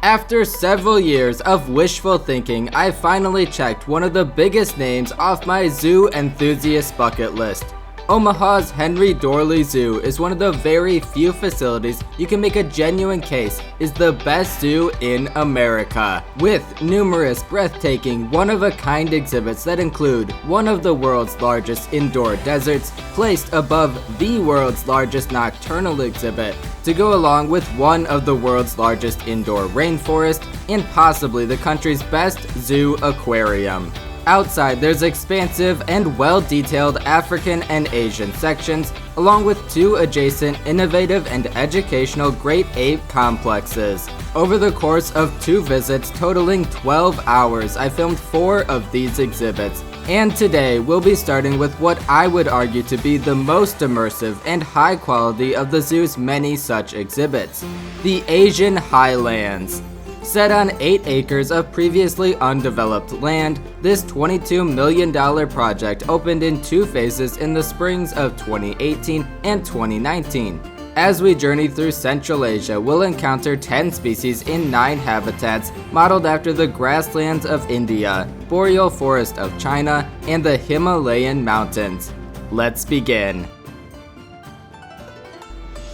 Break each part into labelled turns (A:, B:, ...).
A: After several years of wishful thinking, I finally checked one of the biggest names off my zoo enthusiast bucket list. Omaha's Henry Doorly Zoo is one of the very few facilities you can make a genuine case is the best zoo in America, with numerous breathtaking, one-of-a-kind exhibits that include one of the world's largest indoor deserts, placed above the world's largest nocturnal exhibit, to go along with one of the world's largest indoor rainforests, and possibly the country's best zoo aquarium. Outside, there's expansive and well-detailed African and Asian sections, along with two adjacent innovative and educational great ape complexes. Over the course of 2 visits totaling 12 hours, I filmed 4 of these exhibits. And today, we'll be starting with what I would argue to be the most immersive and high quality of the zoo's many such exhibits, the Asian Highlands. Set on 8 acres of previously undeveloped land, this $22 million project opened in 2 phases in the springs of 2018 and 2019. As we journey through Central Asia, we'll encounter 10 species in 9 habitats modeled after the grasslands of India, Boreal Forest of China, and the Himalayan mountains. Let's begin.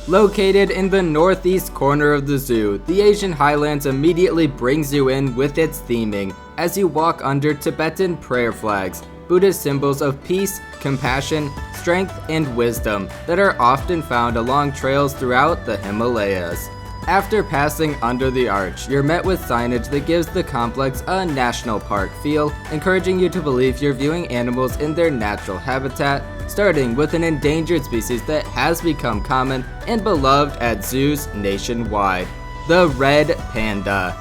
A: Located in the northeast corner of the zoo, the Asian Highlands immediately brings you in with its theming as you walk under Tibetan prayer flags, Buddhist symbols of peace, compassion, strength, and wisdom that are often found along trails throughout the Himalayas. After passing under the arch, you're met with signage that gives the complex a national park feel, encouraging you to believe you're viewing animals in their natural habitat, starting with an endangered species that has become common and beloved at zoos nationwide, the red panda.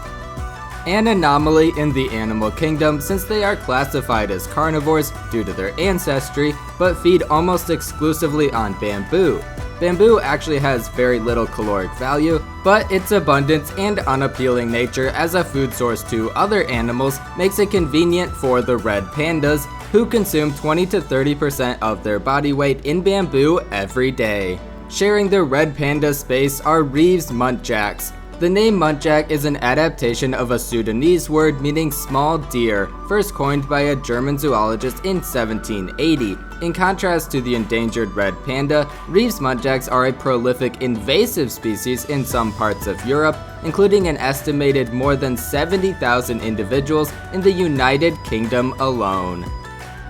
A: An anomaly in the animal kingdom since they are classified as carnivores due to their ancestry, but feed almost exclusively on bamboo. Bamboo actually has very little caloric value, but its abundance and unappealing nature as a food source to other animals makes it convenient for the red pandas, who consume 20 to 30% of their body weight in bamboo every day. Sharing the red panda space are Reeves muntjacs. The name Muntjac is an adaptation of a Sudanese word meaning small deer, first coined by a German zoologist in 1780. In contrast to the endangered red panda, Reeves muntjacs are a prolific invasive species in some parts of Europe, including an estimated more than 70,000 individuals in the United Kingdom alone.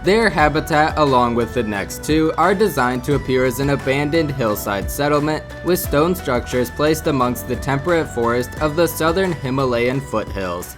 A: Their habitat, along with the next 2, are designed to appear as an abandoned hillside settlement with stone structures placed amongst the temperate forest of the southern Himalayan foothills.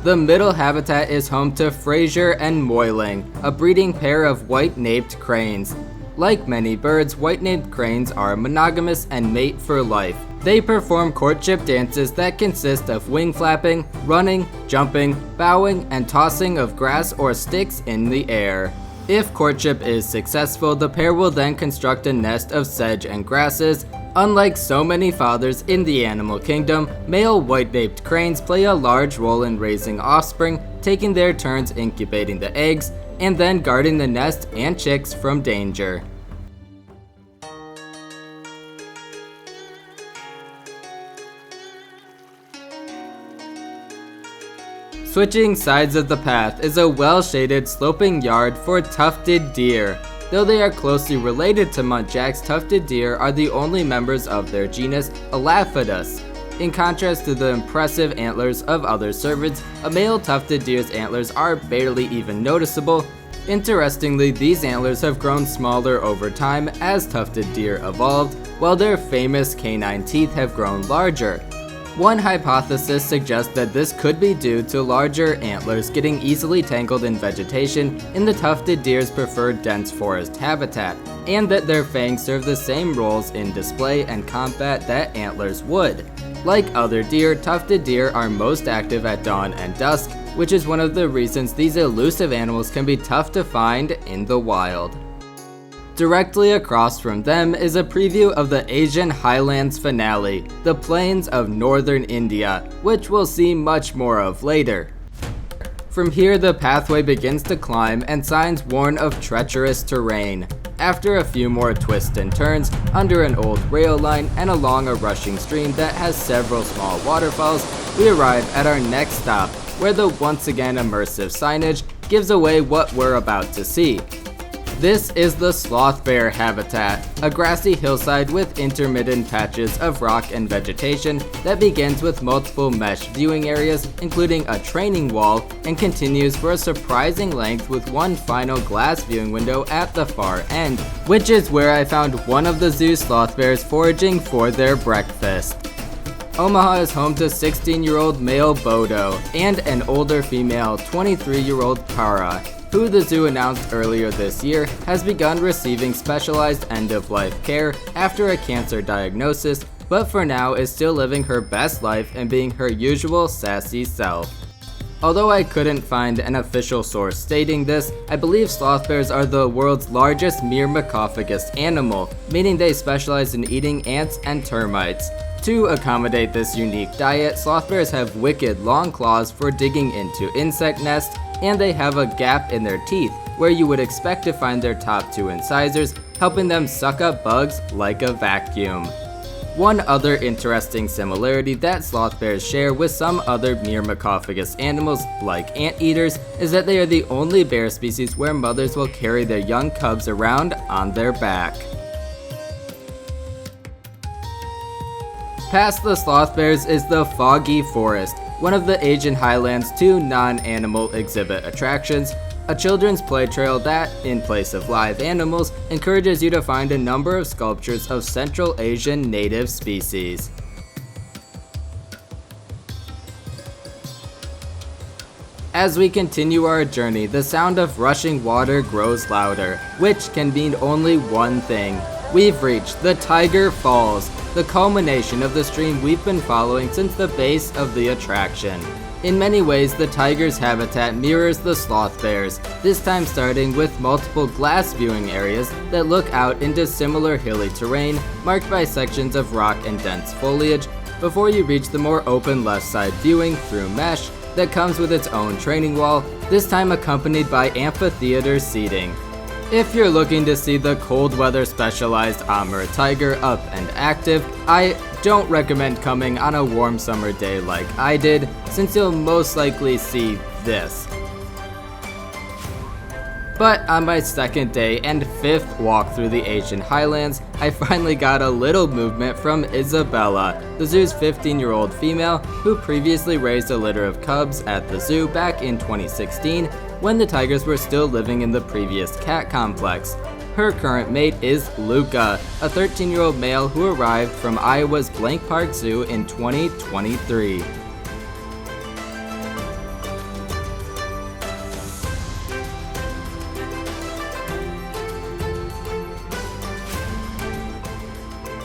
A: The middle habitat is home to Fraser and Moiling, a breeding pair of white-naped cranes. Like many birds, white-naped cranes are monogamous and mate for life. They perform courtship dances that consist of wing flapping, running, jumping, bowing, and tossing of grass or sticks in the air. If courtship is successful, the pair will then construct a nest of sedge and grasses. Unlike so many fathers in the animal kingdom, male white-naped cranes play a large role in raising offspring, taking their turns incubating the eggs, and then guarding the nest and chicks from danger. Switching sides of the path is a well-shaded sloping yard for tufted deer. Though they are closely related to muntjacs, tufted deer are the only members of their genus Elaphidus. In contrast to the impressive antlers of other cervids, a male tufted deer's antlers are barely even noticeable. Interestingly, these antlers have grown smaller over time as tufted deer evolved, while their famous canine teeth have grown larger. One hypothesis suggests that this could be due to larger antlers getting easily tangled in vegetation in the tufted deer's preferred dense forest habitat, and that their fangs serve the same roles in display and combat that antlers would. Like other deer, tufted deer are most active at dawn and dusk, which is one of the reasons these elusive animals can be tough to find in the wild. Directly across from them is a preview of the Asian Highlands finale, the plains of northern India, which we'll see much more of later. From here, the pathway begins to climb and signs warn of treacherous terrain. After a few more twists and turns, under an old rail line and along a rushing stream that has several small waterfalls, we arrive at our next stop, where the once again immersive signage gives away what we're about to see. This is the Sloth Bear habitat, a grassy hillside with intermittent patches of rock and vegetation that begins with multiple mesh viewing areas, including a training wall, and continues for a surprising length with one final glass viewing window at the far end, which is where I found one of the zoo sloth bears foraging for their breakfast. Omaha is home to 16-year-old male Bodo and an older female 23-year-old Père, who the zoo announced earlier this year has begun receiving specialized end-of-life care after a cancer diagnosis, but for now is still living her best life and being her usual sassy self. Although I couldn't find an official source stating this, I believe sloth bears are the world's largest myrmecophagous animal, meaning they specialize in eating ants and termites. To accommodate this unique diet, sloth bears have wicked long claws for digging into insect nests, and they have a gap in their teeth where you would expect to find their top two incisors, helping them suck up bugs like a vacuum. One other interesting similarity that sloth bears share with some other myrmecophagous animals like anteaters is that they are the only bear species where mothers will carry their young cubs around on their back. Past the sloth bears is the Foggy Forest, one of the Asian Highlands' two non-animal exhibit attractions, a children's play trail that, in place of live animals, encourages you to find a number of sculptures of Central Asian native species. As we continue our journey, the sound of rushing water grows louder, which can mean only one thing. We've reached the Tiger Falls, the culmination of the stream we've been following since the base of the attraction. In many ways, the tiger's habitat mirrors the sloth bears, this time starting with multiple glass viewing areas that look out into similar hilly terrain marked by sections of rock and dense foliage, before you reach the more open left side viewing through mesh that comes with its own training wall, this time accompanied by amphitheater seating. If you're looking to see the cold weather specialized Amur Tiger up and active, I don't recommend coming on a warm summer day like I did, since you'll most likely see this. But on my second day and fifth walk through the Asian Highlands, I finally got a little movement from Isabella, the zoo's 15-year-old female who previously raised a litter of cubs at the zoo back in 2016 when the tigers were still living in the previous cat complex. Her current mate is Luca, a 13-year-old male who arrived from Iowa's Blank Park Zoo in 2023.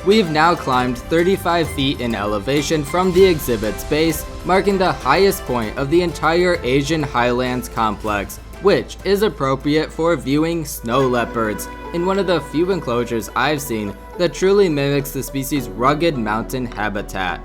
A: We've now climbed 35 feet in elevation from the exhibit's base, marking the highest point of the entire Asian Highlands complex, which is appropriate for viewing snow leopards, in one of the few enclosures I've seen that truly mimics the species' rugged mountain habitat.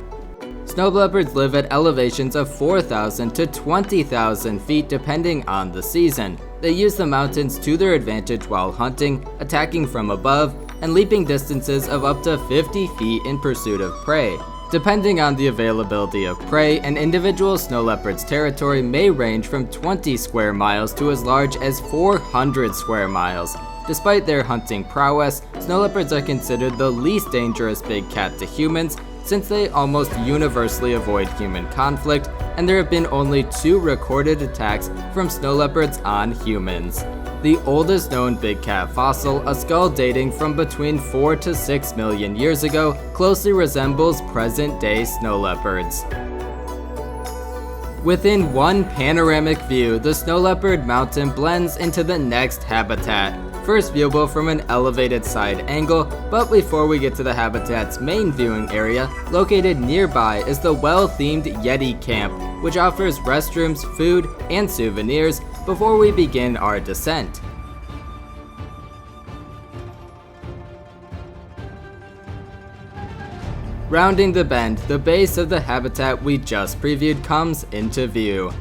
A: Snow leopards live at elevations of 4,000 to 20,000 feet depending on the season. They use the mountains to their advantage while hunting, attacking from above, and leaping distances of up to 50 feet in pursuit of prey. Depending on the availability of prey, an individual snow leopard's territory may range from 20 square miles to as large as 400 square miles. Despite their hunting prowess, snow leopards are considered the least dangerous big cat to humans, since they almost universally avoid human conflict, and there have been only 2 recorded attacks from snow leopards on humans. The oldest known big cat fossil, a skull dating from between 4 to 6 million years ago, closely resembles present-day snow leopards. Within one panoramic view, the snow leopard mountain blends into the next habitat, first viewable from an elevated side angle, but before we get to the habitat's main viewing area, located nearby is the well-themed Yeti Camp, which offers restrooms, food, and souvenirs before we begin our descent. Rounding the bend, the base of the habitat we just previewed comes into view.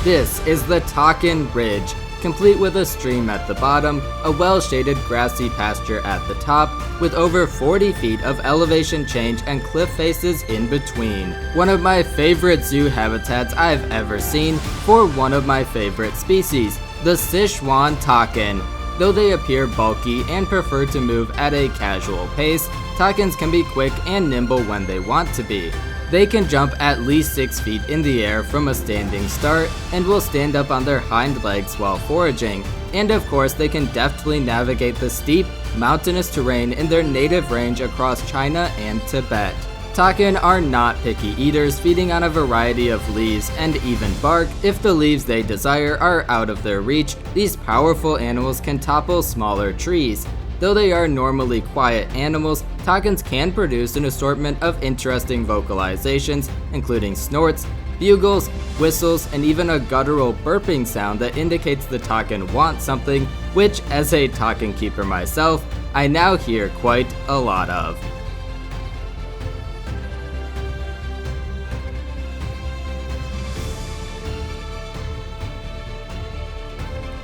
A: This is the Takin Ridge, complete with a stream at the bottom, a well-shaded grassy pasture at the top, with over 40 feet of elevation change and cliff faces in between. One of my favorite zoo habitats I've ever seen for one of my favorite species, the Sichuan Takin. Though they appear bulky and prefer to move at a casual pace, Takins can be quick and nimble when they want to be. They can jump at least 6 feet in the air from a standing start and will stand up on their hind legs while foraging. And of course, they can deftly navigate the steep, mountainous terrain in their native range across China and Tibet. Takin are not picky eaters, feeding on a variety of leaves and even bark. If the leaves they desire are out of their reach, these powerful animals can topple smaller trees. Though they are normally quiet animals, Takins can produce an assortment of interesting vocalizations, including snorts, bugles, whistles, and even a guttural burping sound that indicates the Takin wants something, which, as a Takin keeper myself, I now hear quite a lot of.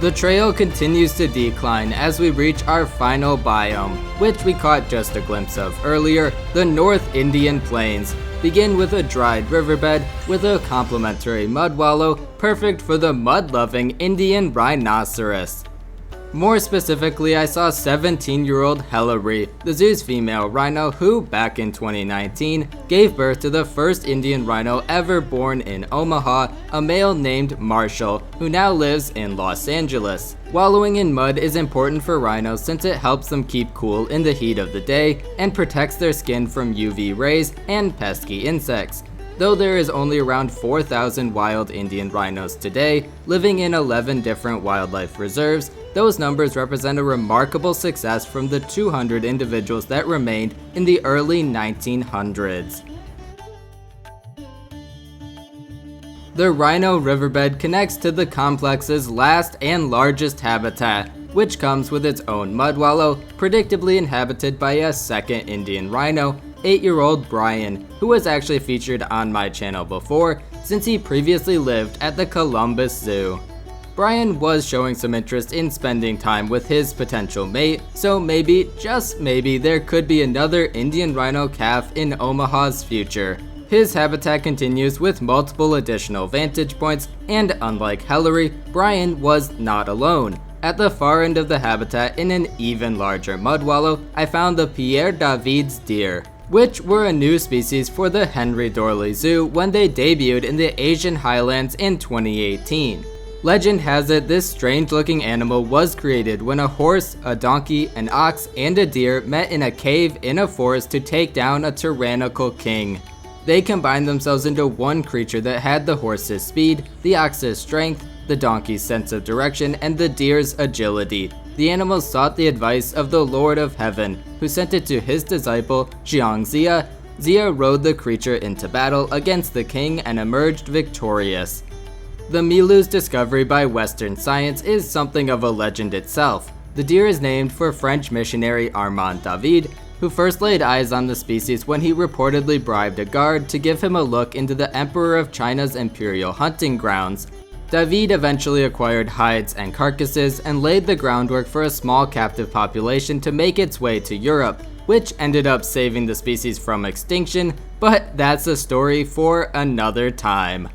A: The trail continues to decline as we reach our final biome, which we caught just a glimpse of earlier, the North Indian Plains. Begin with a dried riverbed with a complimentary mud wallow, perfect for the mud-loving Indian rhinoceros. More specifically, I saw 17-year-old Hillary, the zoo's female rhino who, back in 2019, gave birth to the first Indian rhino ever born in Omaha, a male named Marshall, who now lives in Los Angeles. Wallowing in mud is important for rhinos since it helps them keep cool in the heat of the day and protects their skin from UV rays and pesky insects. Though there is only around 4,000 wild Indian rhinos today, living in 11 different wildlife reserves, those numbers represent a remarkable success from the 200 individuals that remained in the early 1900s. The Rhino Riverbed connects to the complex's last and largest habitat, which comes with its own mud wallow, predictably inhabited by a second Indian rhino, 8-year-old Brian, who was actually featured on my channel before, since he previously lived at the Columbus Zoo. Brian was showing some interest in spending time with his potential mate, so maybe, just maybe, there could be another Indian rhino calf in Omaha's future. His habitat continues with multiple additional vantage points, and unlike Hillary, Brian was not alone. At the far end of the habitat, in an even larger mud wallow, I found the Père David's deer, which were a new species for the Henry Dorley Zoo when they debuted in the Asian Highlands in 2018. Legend has it this strange-looking animal was created when a horse, a donkey, an ox, and a deer met in a cave in a forest to take down a tyrannical king. They combined themselves into one creature that had the horse's speed, the ox's strength, the donkey's sense of direction, and the deer's agility. The animals sought the advice of the Lord of Heaven, who sent it to his disciple, Xiangxia. Xia rode the creature into battle against the king and emerged victorious. The Milu's discovery by Western science is something of a legend itself. The deer is named for French missionary Armand David, who first laid eyes on the species when he reportedly bribed a guard to give him a look into the Emperor of China's imperial hunting grounds. David eventually acquired hides and carcasses and laid the groundwork for a small captive population to make its way to Europe, which ended up saving the species from extinction, but that's a story for another time.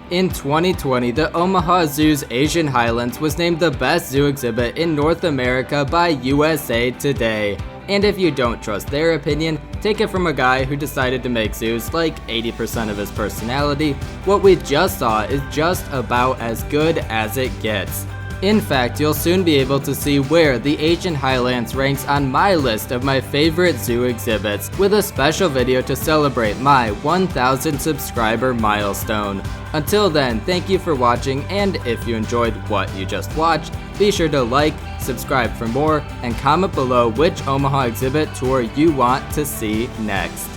A: In 2020, the Omaha Zoo's Asian Highlands was named the best zoo exhibit in North America by USA Today. And if you don't trust their opinion, take it from a guy who decided to make zoos like 80% of his personality. What we just saw is just about as good as it gets. In fact, you'll soon be able to see where the Asian Highlands ranks on my list of my favorite zoo exhibits, with a special video to celebrate my 1,000 subscriber milestone. Until then, thank you for watching, and if you enjoyed what you just watched, be sure to like, subscribe for more, and comment below which Omaha exhibit tour you want to see next.